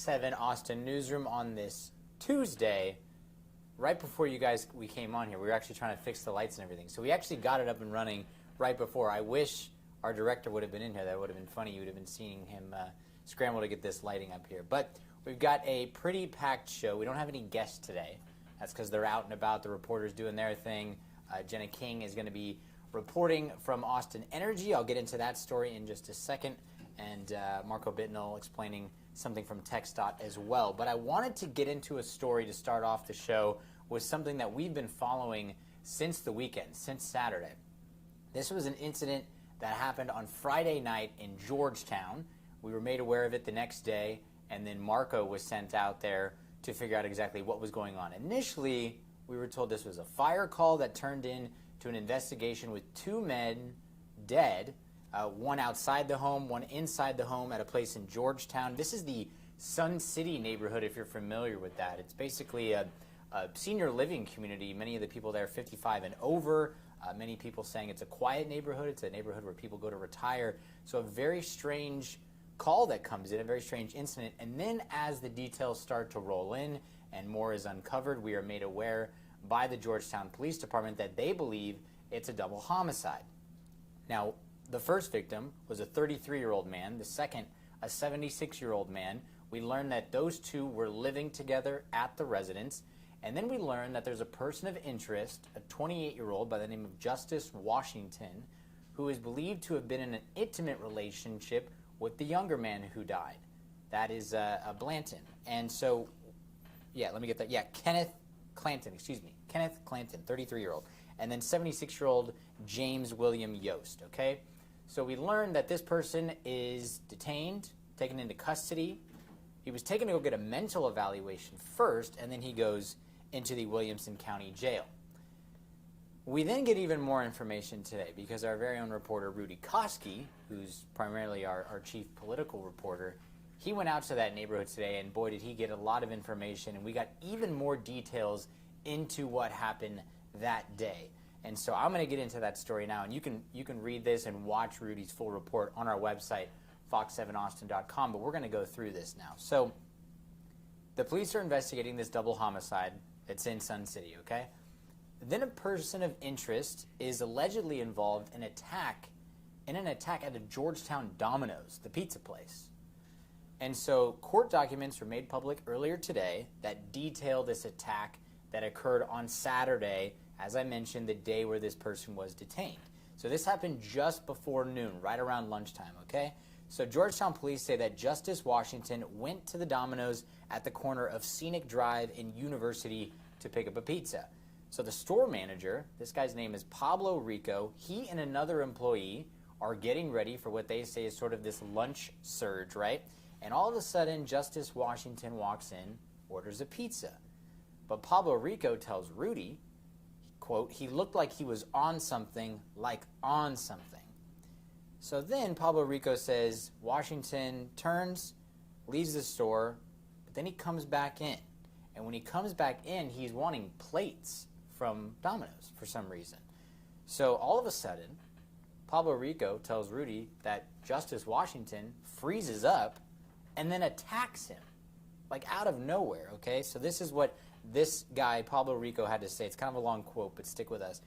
7 Austin newsroom on this Tuesday. Right before we came on here, we were actually trying to fix the lights and everything. So we actually got it up and running right before. I wish our director would have been in here. That would have been funny. You would have been seeing him scramble to get this lighting up here. But we've got a pretty packed show. We don't have any guests today. That's because they're out and about. The reporters doing their thing. Jenna King is going to be reporting from Austin Energy. I'll get into that story in just a second. And Marco Bittnell explaining something from TxDOT as well. But I wanted to get into a story to start off the show with something that we've been following since the weekend, since Saturday. This was an incident that happened on Friday night in Georgetown. We were made aware of it the next day, and then Marco was sent out there to figure out exactly what was going on. Initially, we were told this was a fire call that turned into an investigation with 2 men dead, one outside the home, one inside the home at a place in Georgetown. This is the Sun City neighborhood, if you're familiar with that. It's basically a senior living community. Many of the people there are 55 and over. Many people saying it's a quiet neighborhood. It's a neighborhood where people go to retire. So a very strange call that comes in, a very strange incident. And then as the details start to roll in and more is uncovered, we are made aware by the Georgetown Police Department that they believe it's a double homicide. Now, the first victim was a 33-year-old man. The second, a 76-year-old man. We learned that those two were living together at the residence. And then we learned that there's a person of interest, a 28-year-old by the name of Justice Washington, who is believed to have been in an intimate relationship with the younger man who died. That is Blanton. And so, yeah, let me get that. Yeah, Kenneth Clanton, 33-year-old. And then 76-year-old James William Yost, okay? So we learned that this person is detained, taken into custody. He was taken to go get a mental evaluation first, and then he goes into the Williamson County Jail. We then get even more information today because our very own reporter, Rudy Koski, who's primarily our chief political reporter, he went out to that neighborhood today, and boy, did he get a lot of information, and we got even more details into what happened that day. And so I'm going to get into that story now, and you can read this and watch Rudy's full report on our website, fox7austin.com, but we're going to go through this now. So the police are investigating this double homicide. It's in Sun City, okay? Then a person of interest is allegedly involved in an attack at a Georgetown Domino's, the pizza place. And so court documents were made public earlier today that detail this attack that occurred on Saturday, as I mentioned, the day where this person was detained. So this happened just before noon, right around lunchtime, okay? So Georgetown police say that Justice Washington went to the Domino's at the corner of Scenic Drive and University to pick up a pizza. So the store manager, this guy's name is Pablo Rico, he and another employee are getting ready for what they say is sort of this lunch surge, right? And all of a sudden, Justice Washington walks in, orders a pizza. But Pablo Rico tells Rudy, quote, he looked like he was on something, like on something. So then Pablo Rico says Washington turns, leaves the store, but then he comes back in. And when he comes back in, he's wanting plates from Domino's for some reason. So all of a sudden, Pablo Rico tells Rudy that Justice Washington freezes up and then attacks him, like out of nowhere, okay? So this is what this guy, Pablo Rico, had to say. It's kind of a long quote, but stick with us.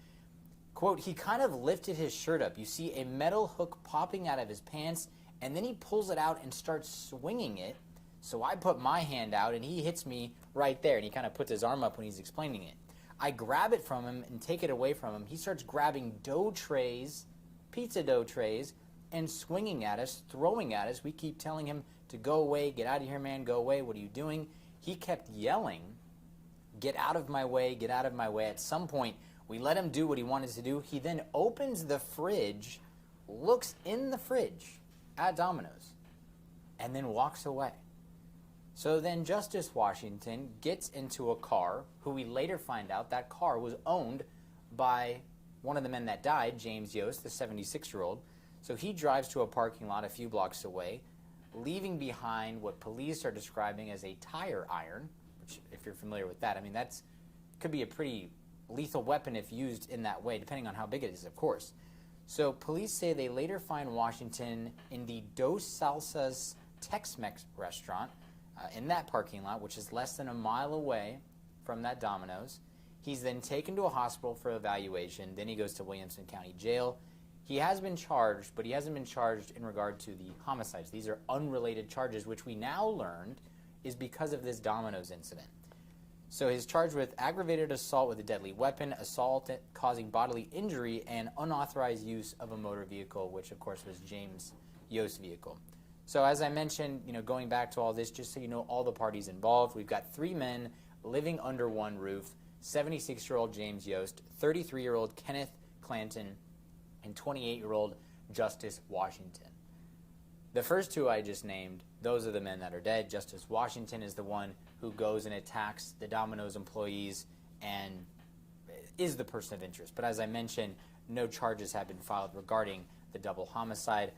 Quote, he kind of lifted his shirt up. You see a metal hook popping out of his pants, and then he pulls it out and starts swinging it. So I put my hand out, and he hits me right there, and he kind of puts his arm up when he's explaining it. I grab it from him and take it away from him. He starts grabbing dough trays, pizza dough trays, and swinging at us, throwing at us. We keep telling him to go away, get out of here, man, go away, what are you doing? He kept yelling, get out of my way, get out of my way. At some point, we let him do what he wanted to do. He then opens the fridge, looks in the fridge at Domino's, and then walks away. So then Justice Washington gets into a car, who we later find out that car was owned by one of the men that died, James Yost, the 76-year-old. So he drives to a parking lot a few blocks away, leaving behind what police are describing as a tire iron, which, if you're familiar with that, I mean, that's could be a pretty lethal weapon if used in that way, depending on how big it is, of course. So police say they later find Washington in the Dos Salsas Tex-Mex restaurant in that parking lot, which is less than a mile away from that Domino's. He's then taken to a hospital for evaluation. Then he goes to Williamson County Jail. He has been charged, but he hasn't been charged in regard to the homicides. These are unrelated charges, which we now learned is because of this Domino's incident. So he's charged with aggravated assault with a deadly weapon, assault causing bodily injury, and unauthorized use of a motor vehicle, which of course was James Yost's vehicle. So as I mentioned, going back to all this, just so you know all the parties involved, we've got 3 men living under one roof: 76-year-old James Yost, 33-year-old Kenneth Clanton, and 28-year-old Justice Washington. The first 2 I just named, those are the men that are dead. Justice Washington is the one who goes and attacks the Domino's employees and is the person of interest. But as I mentioned, no charges have been filed regarding the double homicide.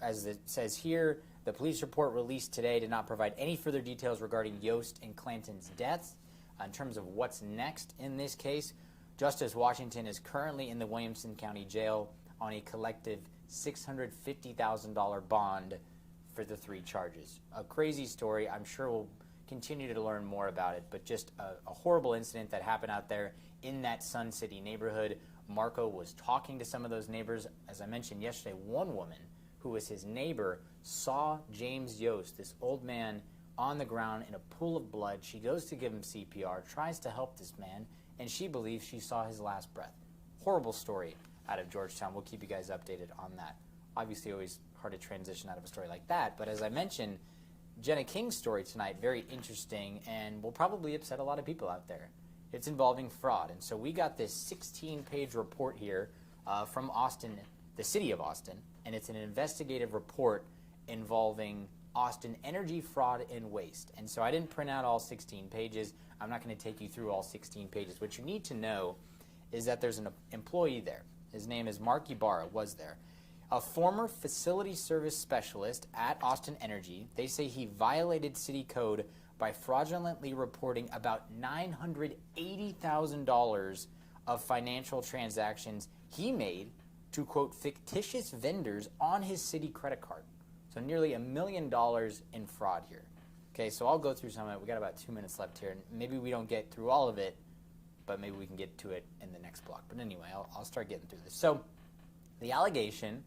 As it says here, the police report released today did not provide any further details regarding Yost and Clanton's deaths. In terms of what's next in this case, Justice Washington is currently in the Williamson County Jail on a collective $650,000 bond for the 3 charges. A crazy story. I'm sure we'll continue to learn more about it, but just a horrible incident that happened out there in that Sun City neighborhood. Marco was talking to some of those neighbors. As I mentioned yesterday, one woman who was his neighbor saw James Yost, this old man, on the ground in a pool of blood. She goes to give him CPR, tries to help this man, and she believes she saw his last breath. Horrible story out of Georgetown. We'll keep you guys updated on that. Obviously, always hard to transition out of a story like that, but as I mentioned, Jenna King's story tonight, very interesting, and will probably upset a lot of people out there. It's involving fraud, and so we got this 16-page report here from Austin, the city of Austin, and it's an investigative report involving Austin energy fraud and waste. And so I didn't print out all 16 pages. I'm not going to take you through all 16 pages. What you need to know is that there's an employee there. His name is Mark Ibarra, was there. A former facility service specialist at Austin Energy. They say he violated city code by fraudulently reporting about $980,000 of financial transactions he made to, quote, fictitious vendors on his city credit card. So nearly $1 million in fraud here. Okay, so I'll go through some of it. We got about 2 minutes left here, and maybe we don't get through all of it, but maybe we can get to it in the next block. But anyway, I'll start getting through this. So the allegation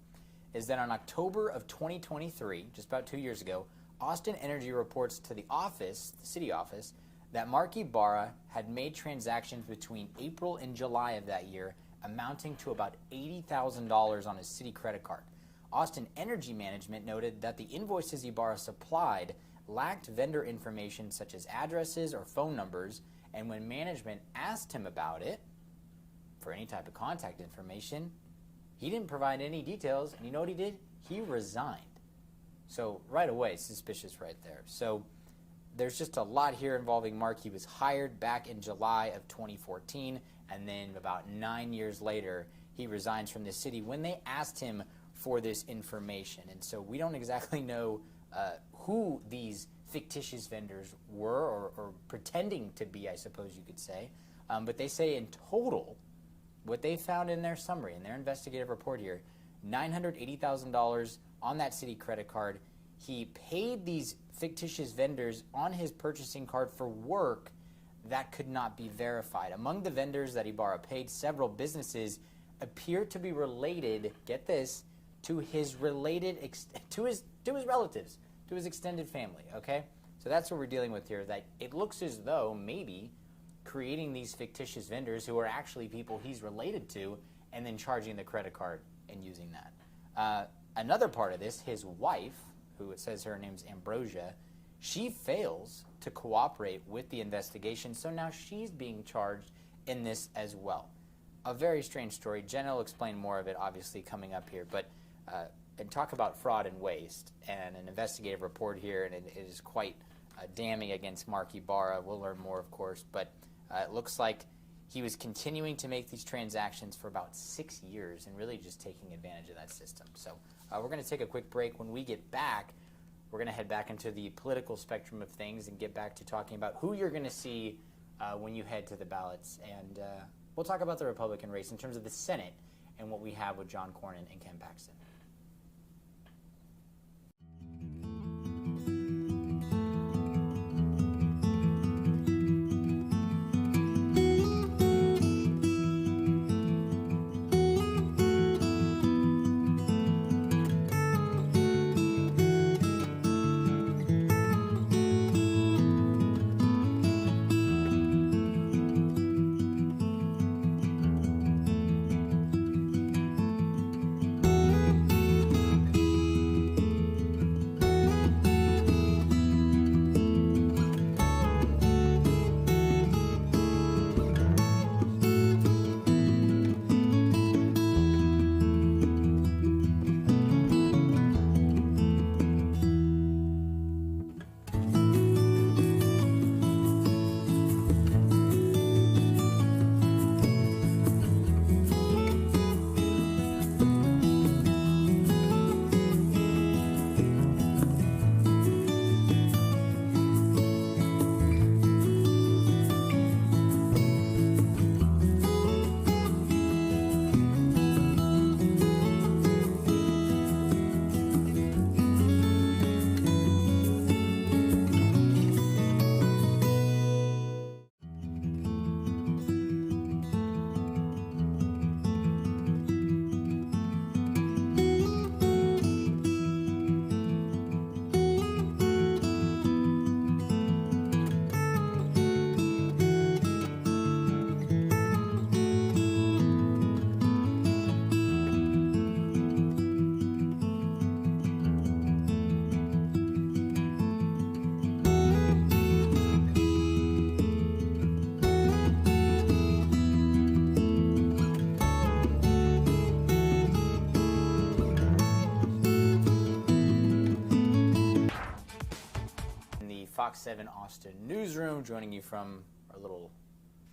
is that on October of 2023, just about 2 years ago, Austin Energy reports to the office, the city office, that Mark Ibarra had made transactions between April and July of that year amounting to about $80,000 on his city credit card. Austin Energy Management noted that the invoices Ibarra supplied lacked vendor information such as addresses or phone numbers, and when management asked him about it for any type of contact information, he didn't provide any details, and you know what he did? He resigned. So right away, suspicious right there. So there's just a lot here involving Mark. He was hired back in July of 2014, and then about 9 years later, he resigns from the city when they asked him for this information. And so we don't exactly know who these fictitious vendors were, or pretending to be, I suppose you could say. But they say in total, what they found in their summary, in their investigative report here, $980,000 on that city credit card. He paid these fictitious vendors on his purchasing card for work that could not be verified. Among the vendors that Ibarra paid, several businesses appear to be related, get this, to his relatives, to his extended family, okay? So that's what we're dealing with here, that it looks as though maybe creating these fictitious vendors who are actually people he's related to and then charging the credit card and using that. Another part of this, his wife, who it says her name's Ambrosia, she fails to cooperate with the investigation, so now she's being charged in this as well. A very strange story. Jenna will explain more of it, obviously, coming up here, but and talk about fraud and waste, and an investigative report here, and it is quite damning against Mark Ibarra. We'll learn more, of course, but it looks like he was continuing to make these transactions for about 6 years and really just taking advantage of that system. So we're going to take a quick break. When we get back, we're going to head back into the political spectrum of things and get back to talking about who you're going to see when you head to the ballots. And we'll talk about the Republican race in terms of the Senate and what we have with John Cornyn and Ken Paxton. Fox 7 Austin newsroom, joining you from our little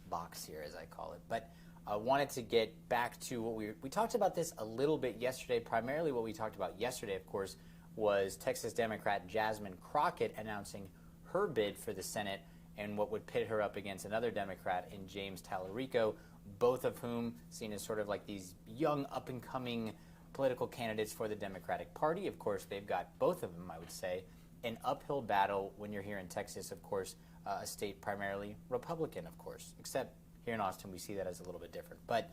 box here, as I call it. But I wanted to get back to what we talked about this a little bit yesterday. Primarily what we talked about yesterday, of course, was Texas Democrat Jasmine Crockett announcing her bid for the Senate and what would pit her up against another Democrat in James Tallarico, both of whom seen as sort of like these young up-and-coming political candidates for the Democratic Party. Of course, they've got both of them, I would say, an uphill battle when you're here in Texas, of course, a state primarily Republican, of course, except here in Austin we see that as a little bit different. But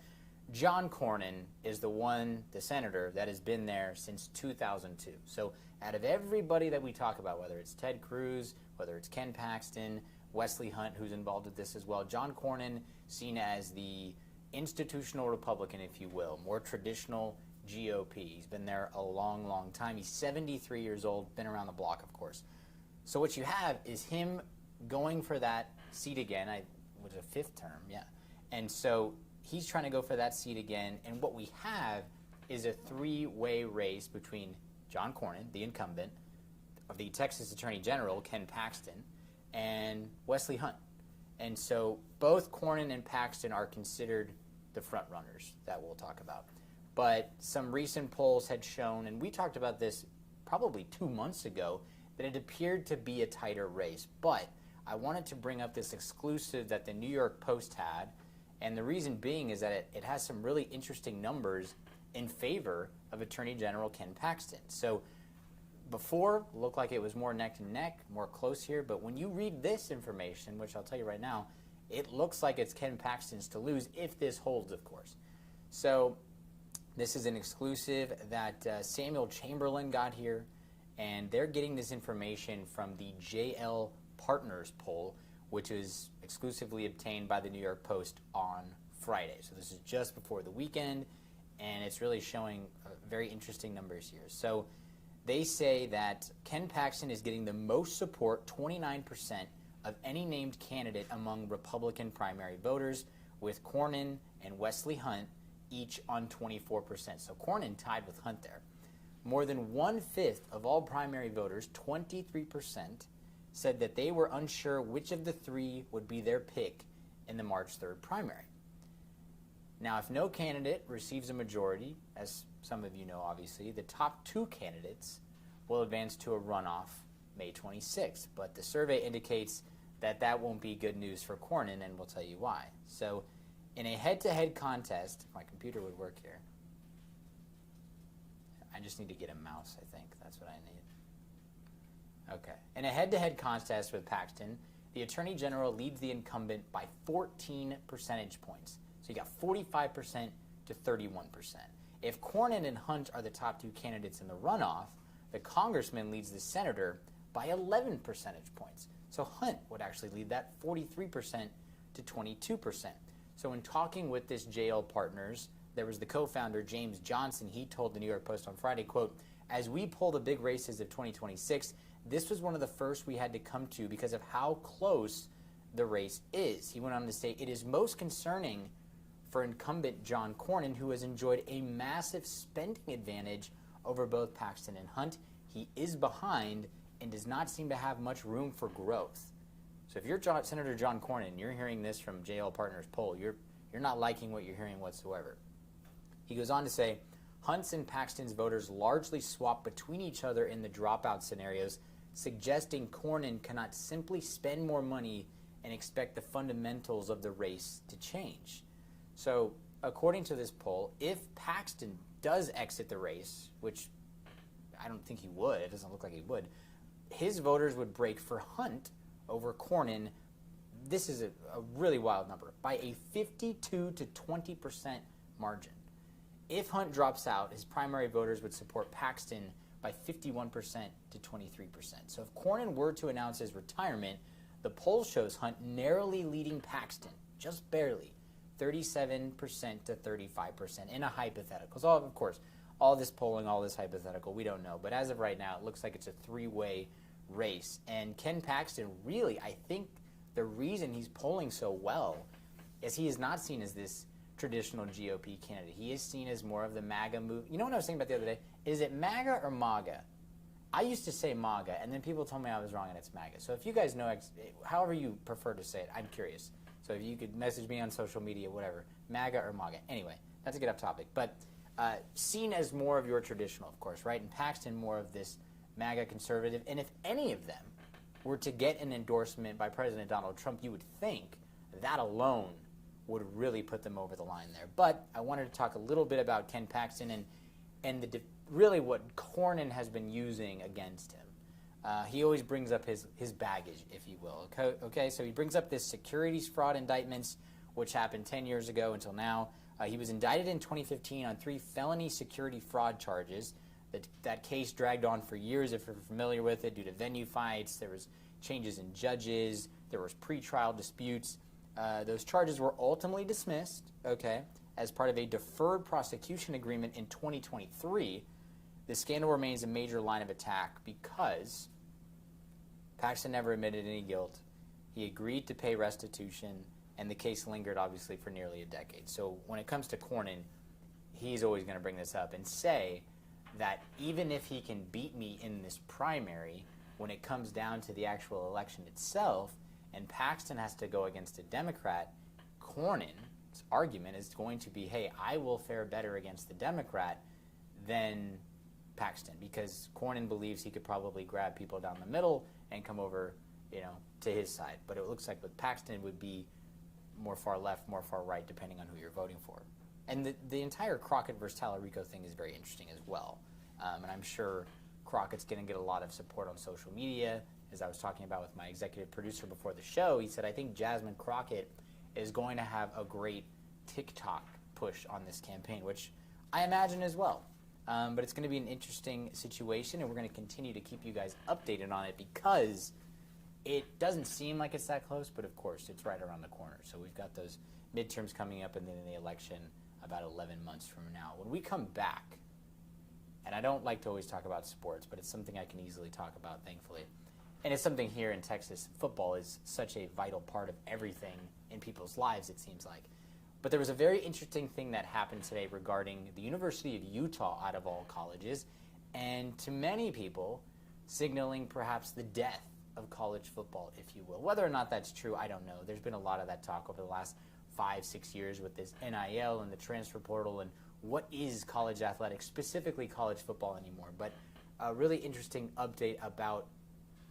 John Cornyn is the senator that has been there since 2002. So out of everybody that we talk about, whether it's Ted Cruz, whether it's Ken Paxton, Wesley Hunt, who's involved with this as well, John Cornyn seen as the institutional Republican, if you will, more traditional GOP. He's been there a long, long time. He's 73 years old, been around the block, of course. So what you have is him going for that seat again. Was a fifth term, yeah. And so he's trying to go for that seat again. And what we have is a three-way race between John Cornyn, the incumbent, of the Texas Attorney General, Ken Paxton, and Wesley Hunt. And so both Cornyn and Paxton are considered the front runners that we'll talk about. But some recent polls had shown, and we talked about this probably 2 months ago, that it appeared to be a tighter race. But I wanted to bring up this exclusive that the New York Post had, and the reason being is that it has some really interesting numbers in favor of Attorney General Ken Paxton. So before, it looked like it was more neck to neck, more close here, but when you read this information, which I'll tell you right now, it looks like it's Ken Paxton's to lose if this holds, of course. So this is an exclusive that Samuel Chamberlain got here, and they're getting this information from the JL Partners poll, which is exclusively obtained by the New York Post on Friday. So this is just before the weekend, and it's really showing very interesting numbers here. So they say that Ken Paxton is getting the most support, 29% of any named candidate among Republican primary voters, with Cornyn and Wesley Hunt each on 24%. So Cornyn tied with Hunt there. More than 1/5 of all primary voters, 23%, said that they were unsure which of the three would be their pick in the March 3rd primary. Now, if no candidate receives a majority, as some of you know, obviously, the top two candidates will advance to a runoff May 26th. But the survey indicates that that won't be good news for Cornyn, and we'll tell you why. So in a head-to-head contest, if my computer would work here. I just need to get a mouse, I think. That's what I need. Okay. In a head-to-head contest with Paxton, the Attorney General leads the incumbent by 14 percentage points. So you got 45% to 31%. If Cornyn and Hunt are the top two candidates in the runoff, the congressman leads the senator by 11 percentage points. So Hunt would actually lead that 43% to 22%. So in talking with this JL Partners, there was the co-founder, James Johnson. He told the New York Post on Friday, quote, "As we pull the big races of 2026, this was one of the first we had to come to because of how close the race is." He went on to say, "It is most concerning for incumbent John Cornyn, who has enjoyed a massive spending advantage over both Paxton and Hunt. He is behind and does not seem to have much room for growth." So if you're Senator John Cornyn and you're hearing this from JL Partners poll, you're not liking what you're hearing whatsoever. He goes on to say, Hunt's and Paxton's voters largely swap between each other in the dropout scenarios, suggesting Cornyn cannot simply spend more money and expect the fundamentals of the race to change. So according to this poll, if Paxton does exit the race, which I don't think he would, it doesn't look like he would, his voters would break for Hunt over Cornyn. This is a really wild number, by a 52 to 20% margin. If Hunt drops out, his primary voters would support Paxton by 51% to 23%. So if Cornyn were to announce his retirement, the poll shows Hunt narrowly leading Paxton, just barely, 37% to 35% in a hypothetical. So of course, all this polling, all this hypothetical, we don't know. But as of right now, it looks like it's a three-way race. And Ken Paxton, really, I think the reason he's polling so well is he is not seen as this traditional GOP candidate. He is seen as more of the MAGA move. You know what I was saying about the other day? Is it MAGA or MAGA? I used to say MAGA, and then people told me I was wrong, and it's MAGA. So if you guys know, however you prefer to say it, I'm curious. So if you could message me on social media, whatever, MAGA or MAGA. Anyway, that's a get off topic. But seen as more of your traditional, of course, right? And Paxton more of this MAGA conservative. And if any of them were to get an endorsement by President Donald Trump, you would think that alone would really put them over the line there. But I wanted to talk a little bit about Ken Paxton and really what Cornyn has been using against him. He always brings up his baggage, if you will. Okay, so he brings up this securities fraud indictments, which happened 10 years ago until now. He was indicted in 2015 on 3 felony security fraud charges. That case dragged on for years, if you're familiar with it, due to venue fights. There was changes in judges. There was pretrial disputes. Those charges were ultimately dismissed, okay, as part of a deferred prosecution agreement in 2023. The scandal remains a major line of attack because Paxton never admitted any guilt. He agreed to pay restitution, and the case lingered, obviously, for nearly a decade. So when it comes to Cornyn, he's always going to bring this up and say that even if he can beat me in this primary, when it comes down to the actual election itself, and Paxton has to go against a Democrat, Cornyn's argument is going to be, hey, I will fare better against the Democrat than Paxton, because Cornyn believes he could probably grab people down the middle and come over, to his side. But it looks like with Paxton it would be more far left, more far right, depending on who you're voting for. And the entire Crockett versus Tallarico thing is very interesting as well. And I'm sure Crockett's going to get a lot of support on social media. As I was talking about with my executive producer before the show, he said, I think Jasmine Crockett is going to have a great TikTok push on this campaign, which I imagine as well. But it's going to be an interesting situation, and we're going to continue to keep you guys updated on it because it doesn't seem like it's that close, but of course it's right around the corner. So we've got those midterms coming up and then the election about 11 months from now. When we come back, and I don't like to always talk about sports, but it's something I can easily talk about, thankfully. And it's something here in Texas. Football is such a vital part of everything in people's lives, it seems like. But there was a very interesting thing that happened today regarding the University of Utah, out of all colleges, and to many people, signaling perhaps the death of college football, if you will. Whether or not that's true, I don't know. There's been a lot of that talk over the last 5-6 years with this NIL and the transfer portal and what is college athletics, specifically college football anymore. But a really interesting update about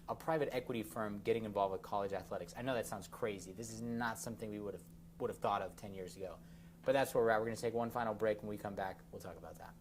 a private equity firm getting involved with college athletics. I know that sounds crazy. This is not something we would have thought of 10 years ago. But that's where we're at. We're going to take one final break. When we come back, we'll talk about that.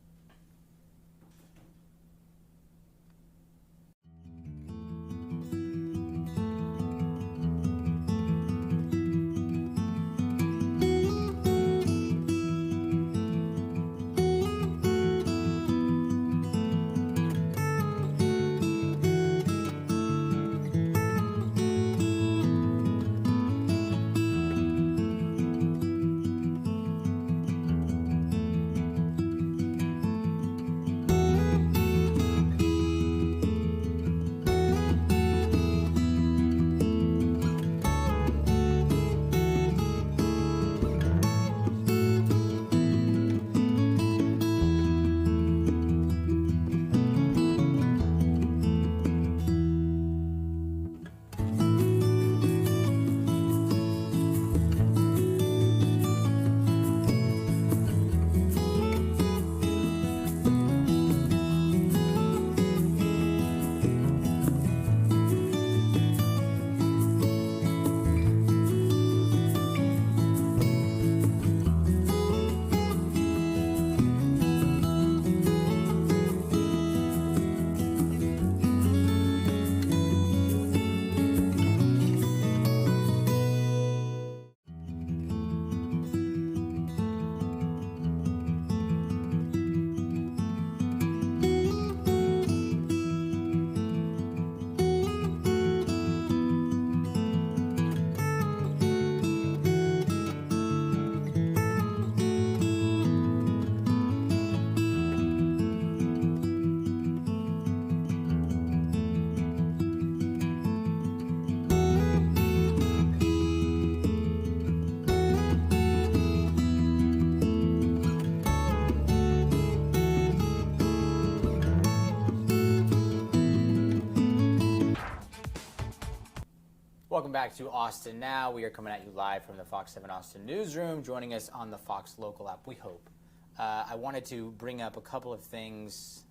Welcome back to Austin Now. We are coming at you live from the Fox 7 Austin newsroom. Joining us on the Fox local app, we hope. I wanted to bring up a couple of things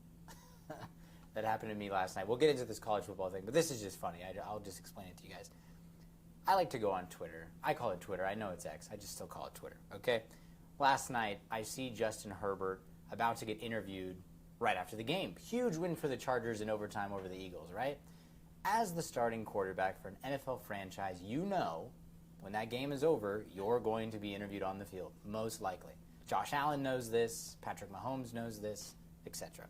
that happened to me last night. We'll get into this college football thing, but this is just funny. I'll just explain it to you guys. I like to go on Twitter. I call it Twitter. I know it's X. I just still call it Twitter, okay? Last night, I see Justin Herbert about to get interviewed right after the game. Huge win for the Chargers in overtime over the Eagles, right? As the starting quarterback for an NFL franchise, you know when that game is over, you're going to be interviewed on the field, most likely. Josh Allen knows this, Patrick Mahomes knows this, etc.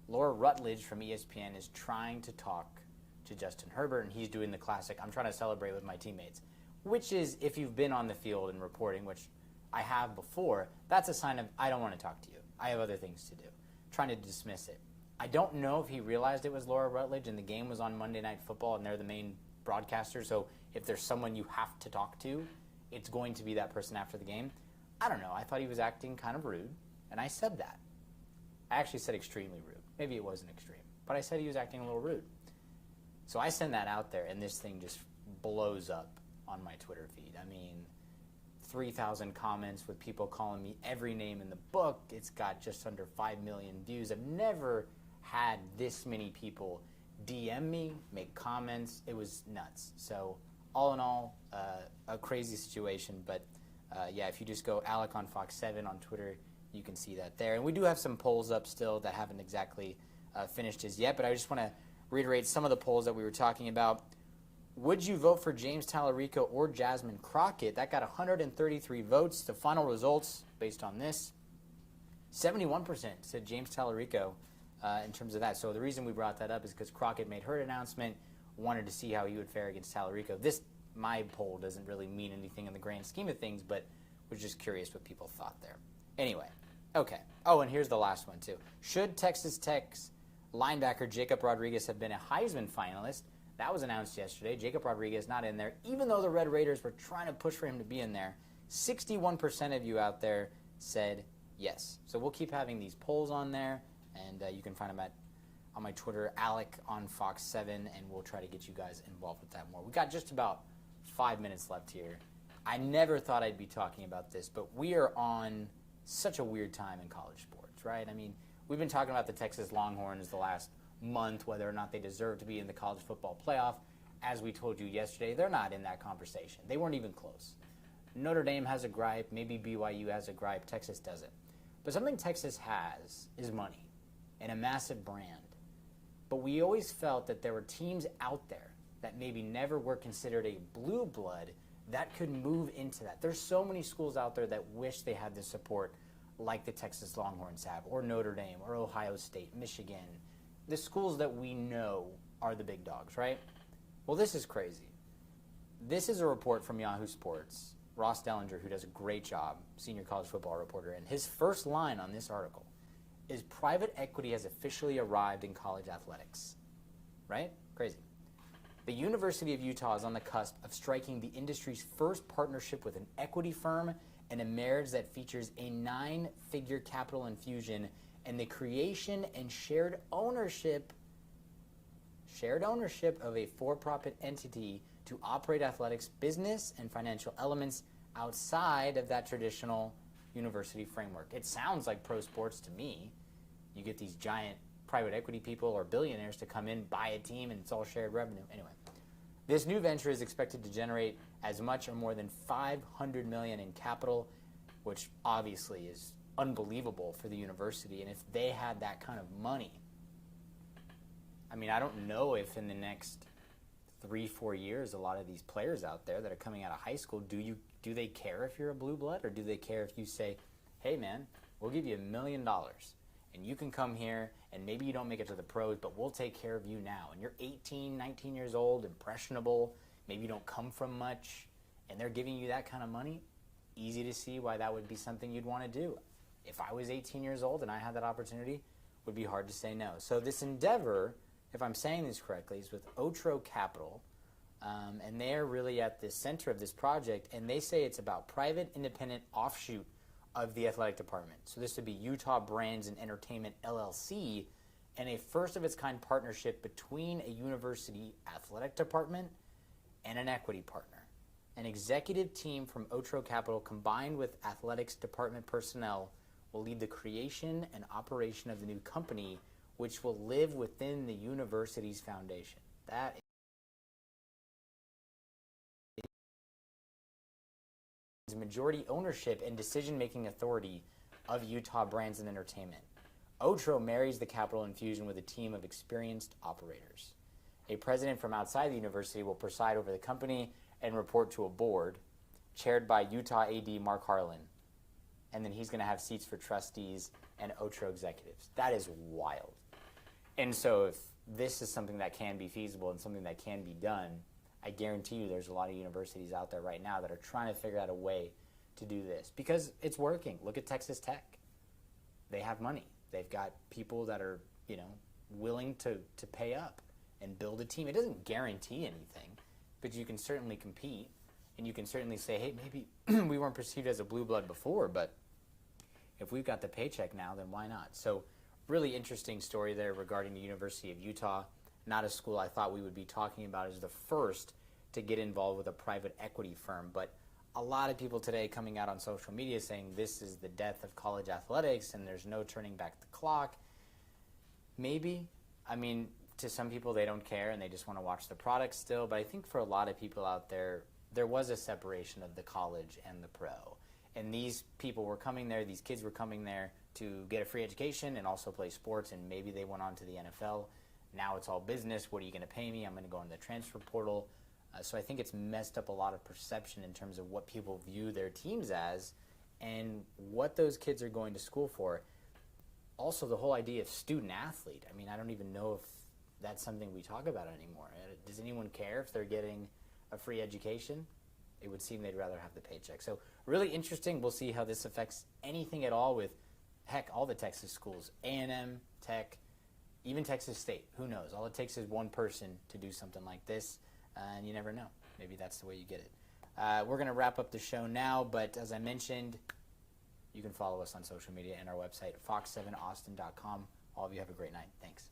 Laura Rutledge from ESPN is trying to talk to Justin Herbert, and he's doing the classic, I'm trying to celebrate with my teammates, which is, if you've been on the field and reporting, which I have before, that's a sign of, I don't want to talk to you. I have other things to do. Trying to dismiss it. I don't know if he realized it was Laura Rutledge and the game was on Monday Night Football and they're the main broadcaster, so if there's someone you have to talk to, it's going to be that person after the game. I don't know. I thought he was acting kind of rude, and I said that. I actually said extremely rude. Maybe it wasn't extreme, but I said he was acting a little rude. So I send that out there, and this thing just blows up on my Twitter feed. I mean, 3,000 comments with people calling me every name in the book. It's got just under 5 million views. I've never had this many people DM me, make comments. It was nuts. So all in all, a crazy situation. But yeah, if you just go Alec on Fox 7 on Twitter, you can see that there. And we do have some polls up still that haven't exactly finished as yet. But I just want to reiterate some of the polls that we were talking about. Would you vote for James Tallarico or Jasmine Crockett? That got 133 votes. The final results, based on this, 71% said James Tallarico in terms of that. So the reason we brought that up is because Crockett made her announcement, wanted to see how he would fare against Tallarico. My poll doesn't really mean anything in the grand scheme of things, but was just curious what people thought there. Anyway, okay. Oh, and here's the last one, too. Should Texas Tech's linebacker Jacob Rodriguez have been a Heisman finalist? That was announced yesterday. Jacob Rodriguez not in there, even though the Red Raiders were trying to push for him to be in there. 61% of you out there said yes. So we'll keep having these polls on there, and you can find them on my Twitter, Alec on Fox 7, and we'll try to get you guys involved with that more. We got just about 5 minutes left here. I never thought I'd be talking about this, but we are on such a weird time in college sports, right? I mean, we've been talking about the Texas Longhorns the last month, whether or not they deserve to be in the college football playoff. As we told you yesterday, they're not in that conversation. They weren't even close. Notre Dame has a gripe, maybe BYU has a gripe, Texas doesn't. But something Texas has is money and a massive brand. But we always felt that there were teams out there that maybe never were considered a blue blood that could move into that. There's so many schools out there that wish they had the support like the Texas Longhorns have, or Notre Dame, or Ohio State, Michigan, the schools that we know are the big dogs, right? Well, this is crazy. This is a report from Yahoo Sports. Ross Dellinger, who does a great job, senior college football reporter, and his first line on this article is private equity has officially arrived in college athletics. Right? Crazy. The University of Utah is on the cusp of striking the industry's first partnership with an equity firm and a marriage that features a 9-figure capital infusion and the creation and shared ownership of a for-profit entity to operate athletics business and financial elements outside of that traditional university framework. It sounds like pro sports to me. You get these giant private equity people or billionaires to come in, buy a team, and it's all shared revenue. Anyway, this new venture is expected to generate as much or more than $500 million in capital, which obviously is unbelievable for the university. And if they had that kind of money, I mean, I don't know if in the next 3-4 years, a lot of these players out there that are coming out of high school, do they care if you're a blue blood, or do they care if you say, hey man, we'll give you $1 million and you can come here and maybe you don't make it to the pros, but we'll take care of you now. And you're 18, 19 years old, impressionable, maybe you don't come from much, and they're giving you that kind of money. Easy to see why that would be something you'd want to do. If I was 18 years old and I had that opportunity, it would be hard to say no. So this endeavor, if I'm saying this correctly, is with Otro Capital, and they're really at the center of this project, and they say it's about private, independent offshoot of the athletic department. So this would be Utah Brands and Entertainment, LLC, and a first-of-its-kind partnership between a university athletic department and an equity partner. An executive team from Otro Capital combined with athletics department personnel will lead the creation and operation of the new company, which will live within the university's foundation. That is majority ownership and decision-making authority of Utah Brands and Entertainment. Otro marries the capital infusion with a team of experienced operators. A president from outside the university will preside over the company and report to a board chaired by Utah AD Mark Harlan. And then he's going to have seats for trustees and Otro executives. That is wild. And so if this is something that can be feasible and something that can be done, I guarantee you there's a lot of universities out there right now that are trying to figure out a way to do this because it's working. Look at Texas Tech. They have money. They've got people that are, willing to pay up and build a team. It doesn't guarantee anything, but you can certainly compete, and you can certainly say, hey, maybe we weren't perceived as a blue blood before, but if we've got the paycheck now, then why not? So really interesting story there regarding the University of Utah. Not a school I thought we would be talking about as the first to get involved with a private equity firm, but a lot of people today coming out on social media saying this is the death of college athletics and there's no turning back the clock. Maybe. I mean, to some people they don't care and they just want to watch the product still, but I think for a lot of people out there, there was a separation of the college and the pro. And these people were coming there, these kids were coming there to get a free education and also play sports, and maybe they went on to the NFL. Now it's all business. What are you going to pay me? I'm going to go in the transfer portal. So I think it's messed up a lot of perception in terms of what people view their teams as and what those kids are going to school for. Also, the whole idea of student athlete. I mean, I don't even know if that's something we talk about anymore. Does anyone care if they're getting a free education? It would seem they'd rather have the paycheck. So really interesting. We'll see how this affects anything at all with, heck, all the Texas schools, A&M, Tech, even Texas State. Who knows? All it takes is one person to do something like this, and you never know. Maybe that's the way you get it. We're going to wrap up the show now, but as I mentioned, you can follow us on social media and our website, fox7austin.com. All of you have a great night. Thanks.